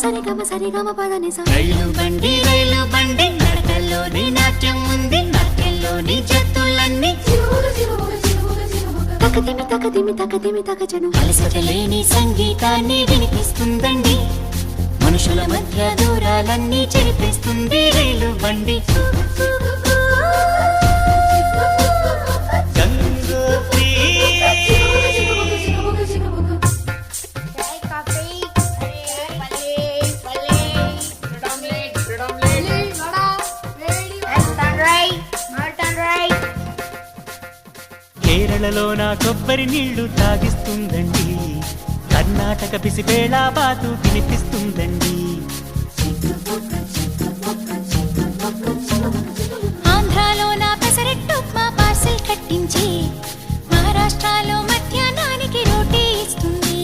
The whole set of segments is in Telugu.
సరి గమ పదని సా రైలు బండి నడకల్లోని నాట్యం ఉంది నాట్యంలోని జత్తులన్నీ తకదిమి తకజను అలసటలేని సంగీతాన్ని వినిపిస్తుందండి మనుషుల మధ్య దూరాలన్నీ చెరిపిస్తుంది రైలు బండి కేరళలో నా కొబ్బరి నీళ్లు తాగిస్తుందండి కర్ణాటక పిసిపేళ బాతు వినిపిస్తుందండి ఆంధ్రాలో నా పెసరెట్టు ఉప్మా పార్సెల్ కట్టించి మహారాష్ట్రలో మధ్యాహ్నానికి రోటీ ఇస్తుంది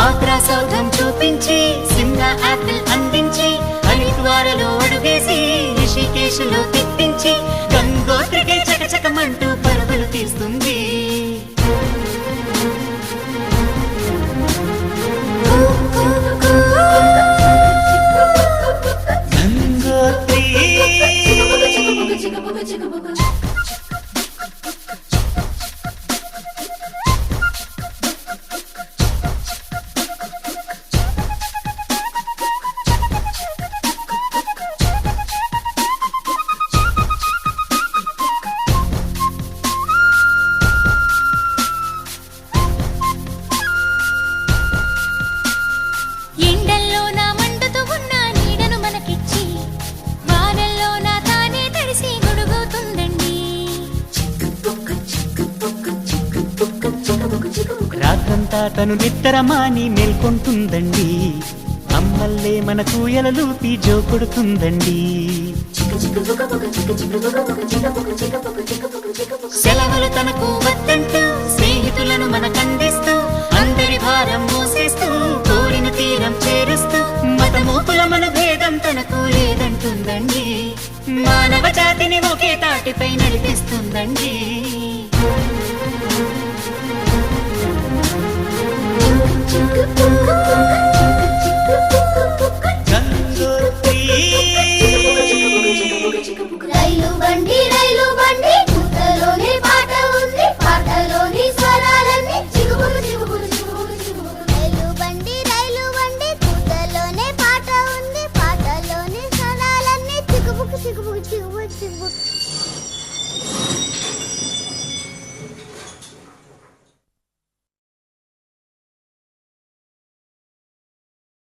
ఆగ్రా సౌధం చూపించి సిమ్లా యాపిల్ అందించి హరిద్వారలో అడుగేసి ఋషికేశ్లో తిప్పించి గంగోత్రికే చకచకమంటూ పరుగులు తీస్తుంది గంగోత్రి రాత్రంతా తను నిద్రమాని మేల్కొంటుందండి అమ్మల్లే మన కూయలలూపి జో కొడుతుందండి సెలవులు తనకు వద్దంటూ స్నేహితులను మనకందిస్తూ అందరి భారం మోసేస్తూ కోరిన తీరం చేరుస్తూ మతమూపుల మన భేదం తనకు లేదంటుందండి మానవ జాతిని ఒకే తాటిపై నడిపిస్తుందండి